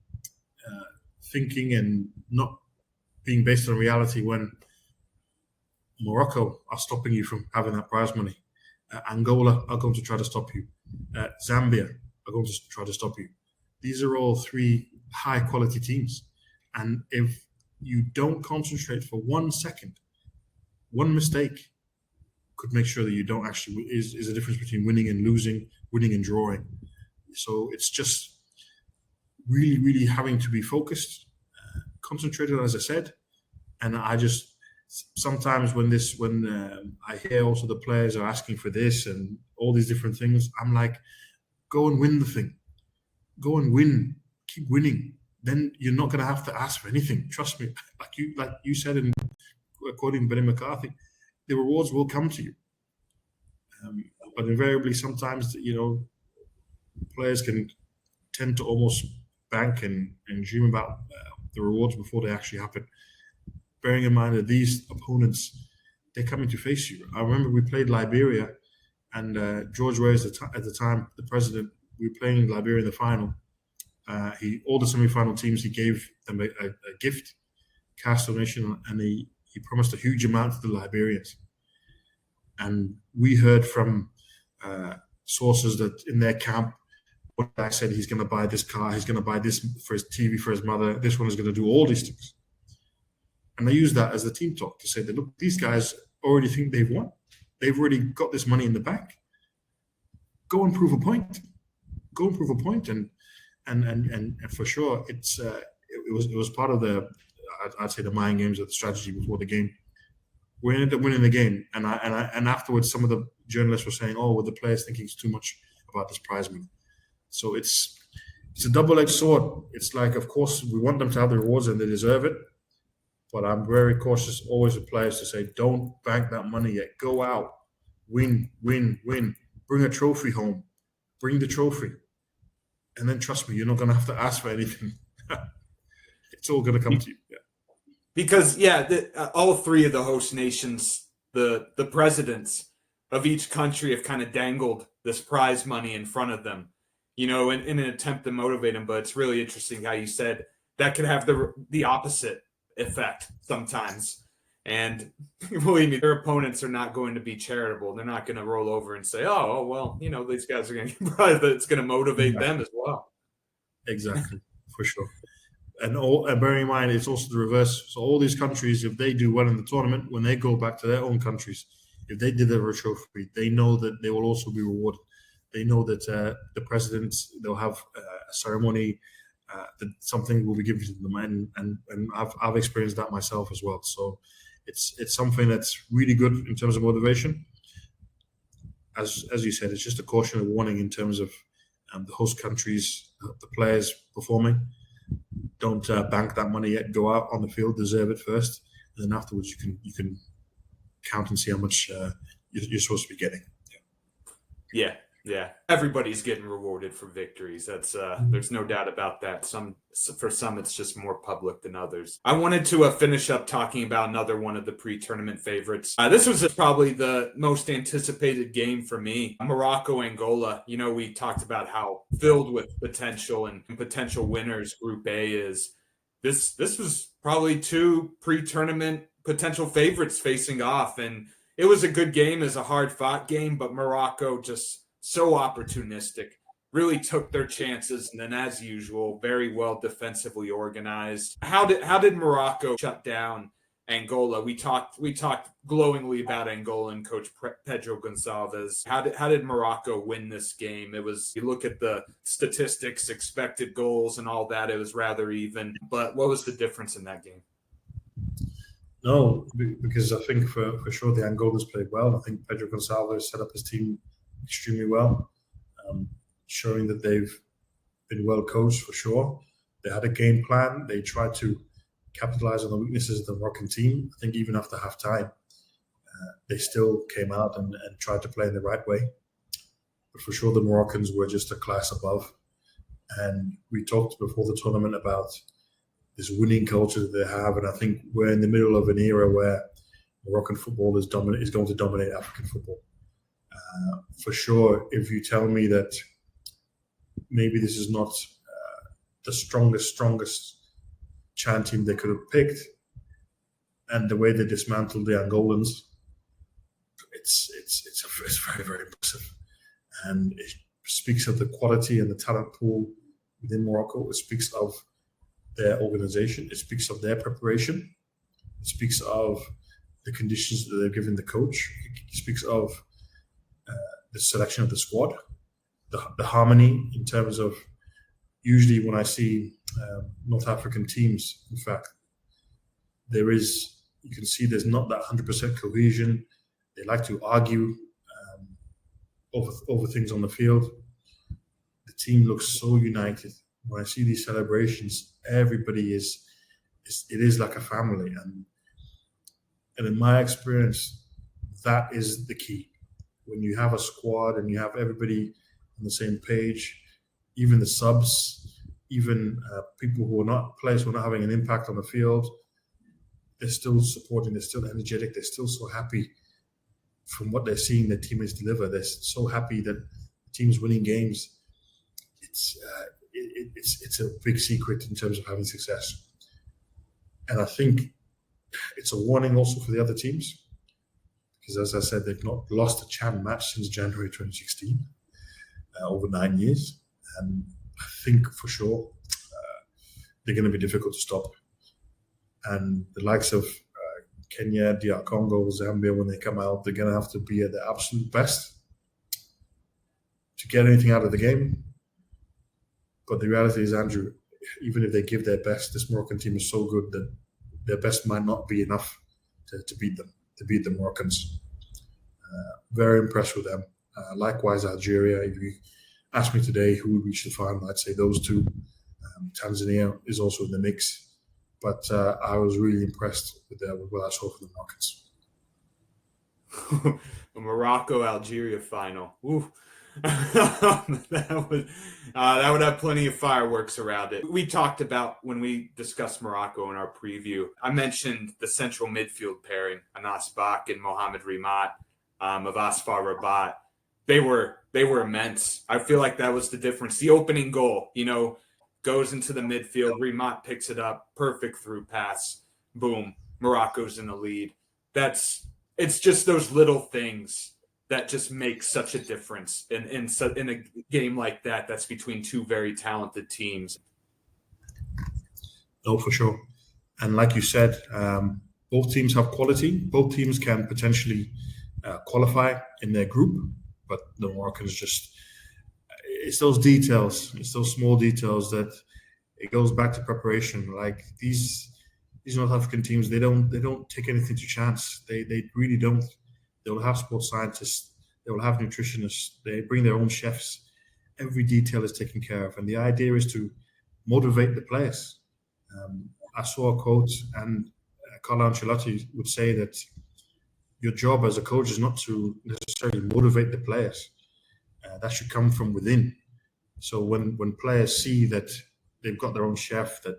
thinking and not being based on reality when Morocco are stopping you from having that prize money. Angola are going to try to stop you. Zambia are going to try to stop you. These are all 3 high-quality teams. And if you don't concentrate for 1 second, one mistake could make sure that you don't actually is a difference between winning and losing, winning and drawing. So it's just really, really having to be focused, concentrated, as I said. And I just sometimes when I hear also the players are asking for this and all these different things, I'm like, go and win the thing, go and win, keep winning. Then you're not going to have to ask for anything. Trust me. Like you said, in quoting Benny McCarthy, the rewards will come to you. But invariably, sometimes players can tend to almost bank and dream about the rewards before they actually happen. Bearing in mind that these opponents, they're coming to face you. I remember we played Liberia, and George Weah at the time, the president. We were playing Liberia in the final. All the semi-final teams, he gave them a gift, cash donation, and he promised a huge amount to the Liberians. And we heard from sources that in their camp, one guy said he's going to buy this car, he's going to buy this for his TV for his mother, this one is going to do all these things. And I use that as the team talk to say that, look, these guys already think they've won. They've already got this money in the bank. Go and prove a point. Go and prove a point. And for sure, it was part of I'd say the mind games of the strategy before the game. We ended up winning the game, and afterwards, some of the journalists were saying, "Oh, well, the players thinking it's too much about this prize money." So it's a double-edged sword. It's like, of course, we want them to have the rewards and they deserve it, but I'm very cautious always with players to say, "Don't bank that money yet. Go out, win, win, win. Bring a trophy home. Bring the trophy, and then trust me, you're not going to have to ask for anything. It's all going to come to you." Yeah. Because all three of the host nations, the presidents of each country have kind of dangled this prize money in front of them, in an attempt to motivate them. But it's really interesting how you said that could have the opposite effect sometimes. And believe me, their opponents are not going to be charitable. They're not going to roll over and say, "Oh, well, these guys are going to get prize." It's going to motivate them as well. Exactly, for sure. And bearing in mind, it's also the reverse. So all these countries, if they do well in the tournament, when they go back to their own countries, if they deliver a trophy, they know that they will also be rewarded. They know that the presidents, they'll have a ceremony, that something will be given to them, and I've experienced that myself as well. So it's something that's really good in terms of motivation. As you said, it's just a caution, a warning in terms of the host countries, the players performing. Don't bank that money yet. Go out on the field, deserve it first, and then afterwards you can count and see how much you're supposed to be getting. Yeah. Everybody's getting rewarded for victories. That's there's no doubt about that. For some, it's just more public than others. I wanted to finish up talking about another one of the pre-tournament favorites. This was probably the most anticipated game for me. Morocco, Angola. We talked about how filled with potential and potential winners Group A is. This was probably two pre-tournament potential favorites facing off, and it was a good game, as a hard-fought game, but Morocco just so opportunistic, really took their chances, and then, as usual, very well defensively organized. How did Morocco shut down Angola? We talked glowingly about Angola and Coach Pedro Gonçalves. How did Morocco win this game? You look at the statistics, expected goals, and all that. It was rather even. But what was the difference in that game? No, because I think for sure the Angolans played well. I think Pedro Gonçalves set up his team extremely well, showing that they've been well coached for sure. They had a game plan. They tried to capitalize on the weaknesses of the Moroccan team. I think even after half time, they still came out and tried to play in the right way. But for sure, the Moroccans were just a class above. And we talked before the tournament about this winning culture that they have. And I think we're in the middle of an era where Moroccan football is going to dominate African football. For sure, if you tell me that maybe this is not the strongest Chan team they could have picked, and the way they dismantled the Angolans, it's very, very impressive, and it speaks of the quality and the talent pool within Morocco. It speaks of their organization. It speaks of their preparation. It speaks of the conditions that they've given the coach. It speaks of the selection of the squad, the harmony in terms of, usually when I see North African teams, in fact, you can see there's not that 100% cohesion. They like to argue over things on the field. The team looks so united. When I see these celebrations, everybody it is like a family. And in my experience, that is the key. When you have a squad and you have everybody on the same page, even the subs, even people who are not players who are not having an impact on the field, they're still supporting, they're still energetic, they're still so happy from what they're seeing their teammates deliver. They're so happy that the team's winning games. It's a big secret in terms of having success. And I think it's a warning also for the other teams, because as I said, they've not lost a Chan match since January 2016, over 9 years. And I think for sure they're going to be difficult to stop. And the likes of Kenya, DR Congo, Zambia, when they come out, they're going to have to be at their absolute best to get anything out of the game. But the reality is, Andrew, even if they give their best, this Moroccan team is so good that their best might not be enough to beat them, to beat the Moroccans. Very impressed with them. Likewise, Algeria. If you ask me today who would reach the final, I'd say those two. Tanzania is also in the mix. But I was really impressed with what I saw from the Moroccans. A Morocco-Algeria final. Ooh. that would have plenty of fireworks around it. We talked about when we discussed Morocco in our preview. I mentioned the central midfield pairing, Anas Bak and Mohamed Rimat of Asfar Rabat. They were immense. I feel like that was the difference. The opening goal, goes into the midfield. Rimat picks it up, perfect through pass. Boom, Morocco's in the lead. It's just those little things that just makes such a difference in a game like that. That's between two very talented teams. No, for sure. And like you said, both teams have quality. Both teams can potentially qualify in their group, but the Moroccans it's those details, it's those small details that it goes back to preparation. Like these North African teams, they don't take anything to chance. They really don't. They'll have sports scientists. They will have nutritionists. They bring their own chefs. Every detail is taken care of. And the idea is to motivate the players. I saw a quote, and Carlo Ancelotti would say that your job as a coach is not to necessarily motivate the players. That should come from within. So when players see that they've got their own chef, that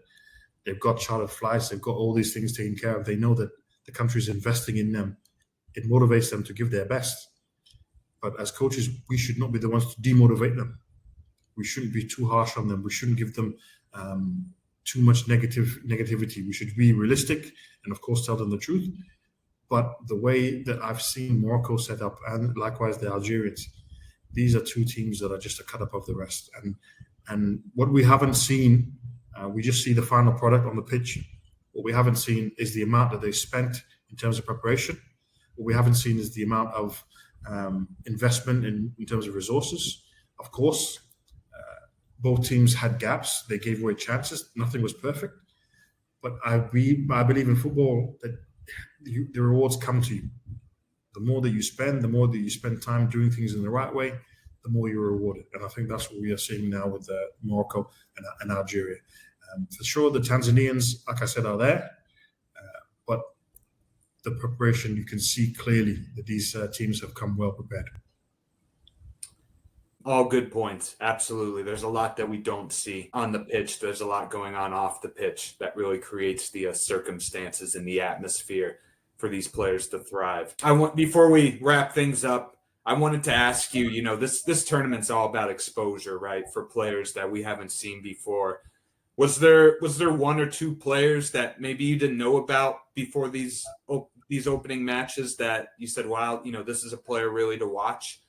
they've got chartered flights, they've got all these things taken care of, they know that the country is investing in them. It motivates them to give their best. But as coaches, we should not be the ones to demotivate them. We shouldn't be too harsh on them. We shouldn't give them too much negativity. We should be realistic and, of course, tell them the truth. But the way that I've seen Morocco set up, and likewise the Algerians, these are two teams that are just a cut up of the rest. And what we haven't seen, we just see the final product on the pitch. What we haven't seen is the amount that they spent in terms of preparation. What we haven't seen is the amount of investment in terms of resources. Of course, both teams had gaps. They gave away chances. Nothing was perfect. But I believe in football that the rewards come to you. The more that you spend, the more that you spend time doing things in the right way, the more you're rewarded. And I think that's what we are seeing now with Morocco and Algeria. For sure, the Tanzanians, like I said, are there. But the preparation, you can see clearly that these teams have come well prepared. All good points. Absolutely. There's a lot that we don't see on the pitch. There's a lot going on off the pitch that really creates the circumstances and the atmosphere for these players to thrive. Before we wrap things up, I wanted to ask you, this tournament's all about exposure, right? For players that we haven't seen before. Was there one or two players that maybe you didn't know about before these opening matches that you said, wow, this is a player really to watch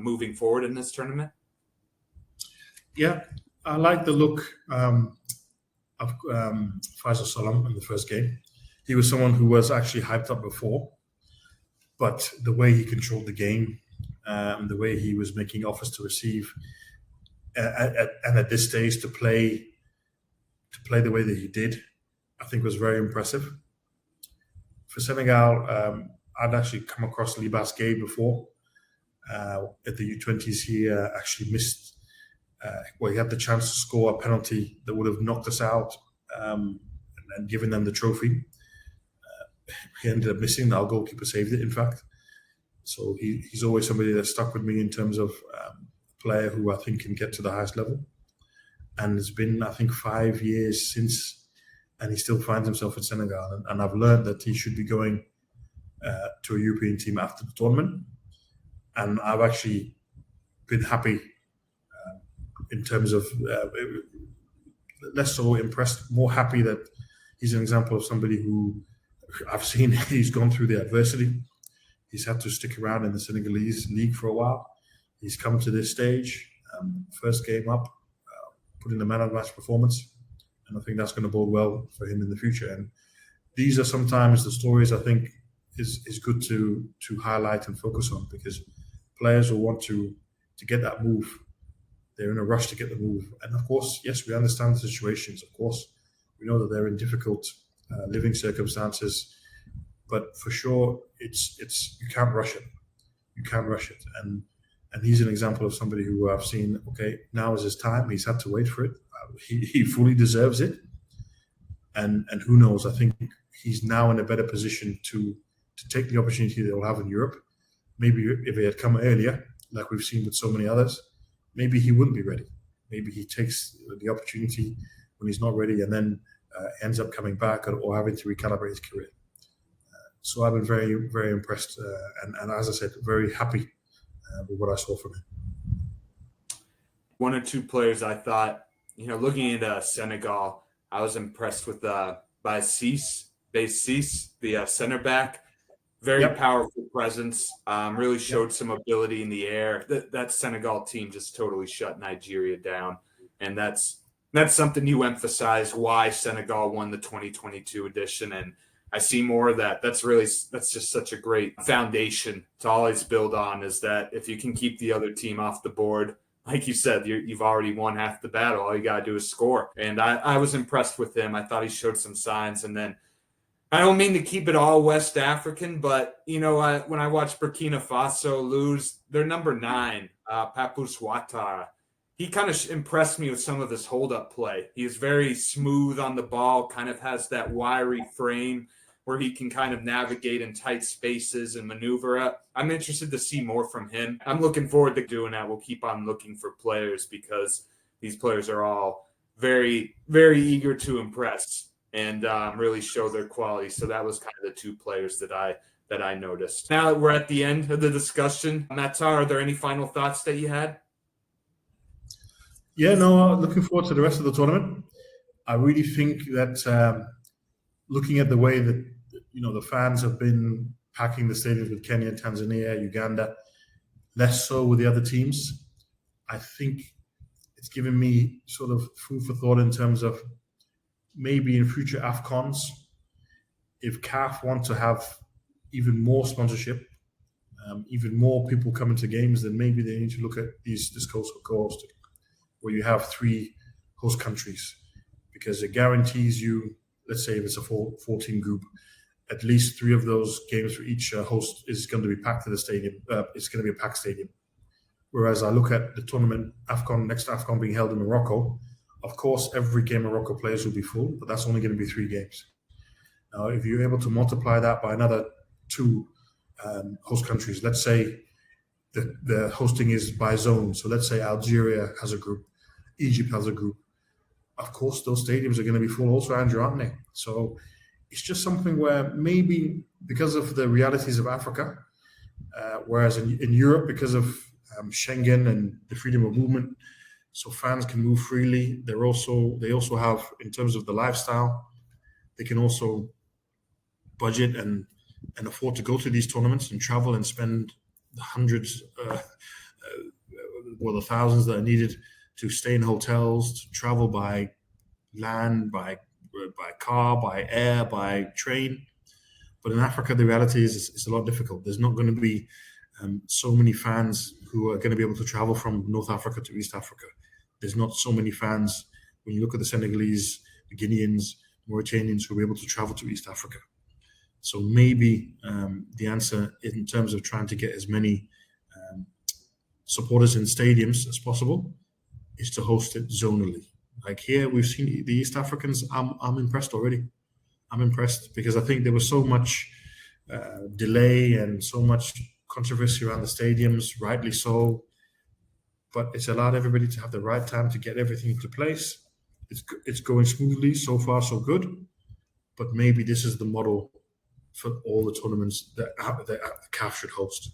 moving forward in this tournament? Yeah, I like the look of Faisal Salam in the first game. He was someone who was actually hyped up before, but the way he controlled the game, and the way he was making offers to receive, and at this stage to play the way that he did, I think was very impressive. For Senegal, I'd actually come across Libas Gueye before. At the U20s, he actually missed. He had the chance to score a penalty that would have knocked us out and given them the trophy. He ended up missing. Our goalkeeper saved it, in fact. So he's always somebody that stuck with me in terms of a player who I think can get to the highest level. And it's been, I think, 5 years since, and he still finds himself in Senegal. And I've learned that he should be going to a European team after the tournament. And I've actually been happy in terms of less so impressed, more happy that he's an example of somebody who I've seen. He's gone through the adversity. He's had to stick around in the Senegalese league for a while. He's come to this stage, first game up, put in a man of the match performance, and I think that's going to bode well for him in the future. And these are sometimes the stories I think is good to highlight and focus on, because players will want to get that move. They're in a rush to get the move. And of course, yes, we understand the situations. Of course, we know that they're in difficult living circumstances, but for sure, it's you can't rush it. You can't rush it. And he's an example of somebody who I've seen, okay, now is his time. He's had to wait for it. He fully deserves it. And who knows, I think he's now in a better position to take the opportunity that he'll have in Europe. Maybe if he had come earlier, like we've seen with so many others, maybe he wouldn't be ready. Maybe he takes the opportunity when he's not ready and then ends up coming back or having to recalibrate his career. So I've been very, very impressed and as I said, very happy with what I saw from him. One or two players I thought, looking at Senegal, I was impressed with Baye Ciss, the center back. Very powerful presence. Really showed some ability in the air. That Senegal team just totally shut Nigeria down, and that's something you emphasize why Senegal won the 2022 edition. And I see more of that. That's just such a great foundation to always build on. Is that if you can keep the other team off the board, like you said, you've already won half the battle. All you got to do is score. And I was impressed with him. I thought he showed some signs. And then I don't mean to keep it all West African, but, when I watch Burkina Faso lose, their number 9, Papous Ouattara, he kind of impressed me with some of his hold-up play. He is very smooth on the ball, kind of has that wiry frame where he can kind of navigate in tight spaces and maneuver up. I'm interested to see more from him. I'm looking forward to doing that. We'll keep on looking for players because these players are all very, very eager to impress and really show their quality. So that was kind of the two players that I noticed. Now that we're at the end of the discussion, Mattar, are there any final thoughts that you had? Yeah, no, looking forward to the rest of the tournament. I really think that looking at the way that the fans have been packing the stadiums with Kenya, Tanzania, Uganda, less so with the other teams, I think it's given me sort of food for thought in terms of maybe in future AFCONs, if CAF want to have even more sponsorship, even more people coming to games, then maybe they need to look at this co-hosting, where you have 3 host countries, because it guarantees you, let's say if it's a 14 group, at least 3 of those games for each host is going to be packed to the stadium. It's going to be a packed stadium. Whereas I look at the tournament, next AFCON being held in Morocco, of course, every game Morocco plays will be full, but that's only going to be 3 games. Now, if you're able to multiply that by another 2 host countries, let's say the hosting is by zone. So let's say Algeria has a group, Egypt has a group. Of course, those stadiums are going to be full also, Andrew, aren't they? So it's just something where maybe because of the realities of Africa, whereas in Europe, because of Schengen and the freedom of movement, so fans can move freely. They also have, in terms of the lifestyle, they can also budget and afford to go to these tournaments and travel and spend the hundreds or the thousands that are needed to stay in hotels, to travel by land, by car, by air, by train. But in Africa, the reality is it's a lot difficult. There's not going to be so many fans who are going to be able to travel from North Africa to East Africa. There's not so many fans when you look at the Senegalese, the Guineans, Mauritanians who are able to travel to East Africa. So maybe the answer in terms of trying to get as many supporters in stadiums as possible is to host it zonally. Like here, we've seen the East Africans. I'm impressed already. I'm impressed because I think there was so much delay and so much controversy around the stadiums, rightly so. But it's allowed everybody to have the right time to get everything into place. It's going smoothly. So far, so good. But maybe this is the model for all the tournaments that CAF should host.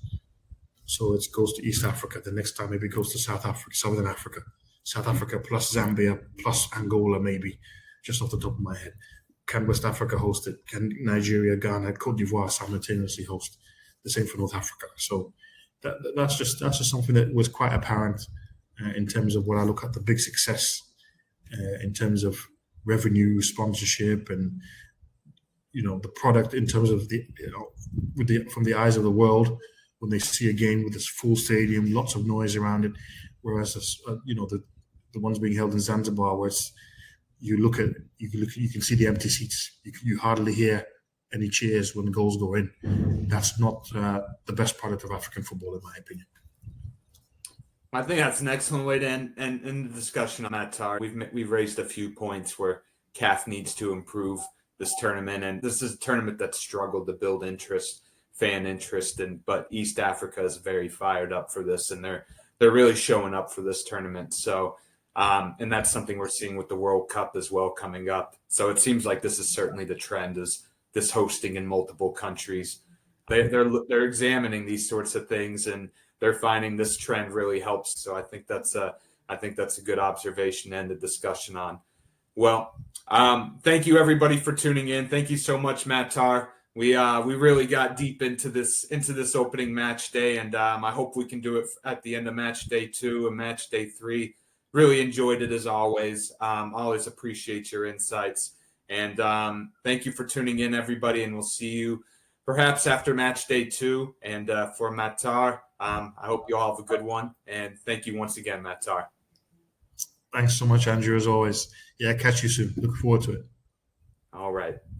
So it goes to East Africa. The next time maybe it goes to South Africa, Southern Africa. South Africa plus Zambia plus Angola maybe, just off the top of my head. Can West Africa host it? Can Nigeria, Ghana, Cote d'Ivoire simultaneously host? The same for North Africa. So that's just something that was quite apparent in terms of when I look at the big success in terms of revenue, sponsorship, and the product in terms of from the eyes of the world when they see a game with this full stadium, lots of noise around it, whereas the ones being held in Zanzibar, where you can see the empty seats, you hardly hear any cheers when the goals go in. That's not the best product of African football, in my opinion. I think that's an excellent way to end the discussion on Mattar. We've raised a few points where CAF needs to improve this tournament, and this is a tournament that struggled to build fan interest, but East Africa is very fired up for this, and they're really showing up for this tournament. So, and that's something we're seeing with the World Cup as well coming up. So it seems like this is certainly the trend, is this hosting in multiple countries. They're examining these sorts of things, and they're finding this trend really helps. So I think that's a good observation to end the discussion on. Well, thank you everybody for tuning in. Thank you so much, Mattar. We really got deep into this opening match day, and I hope we can do it at the end of match day 2 and match day 3. Really enjoyed it as always. Always appreciate your insights, and thank you for tuning in, everybody. And we'll see you perhaps after match day 2. And for Mattar, I hope you all have a good one. And thank you once again, Mattar. Thanks so much, Andrew, as always. Yeah, catch you soon. Look forward to it. All right.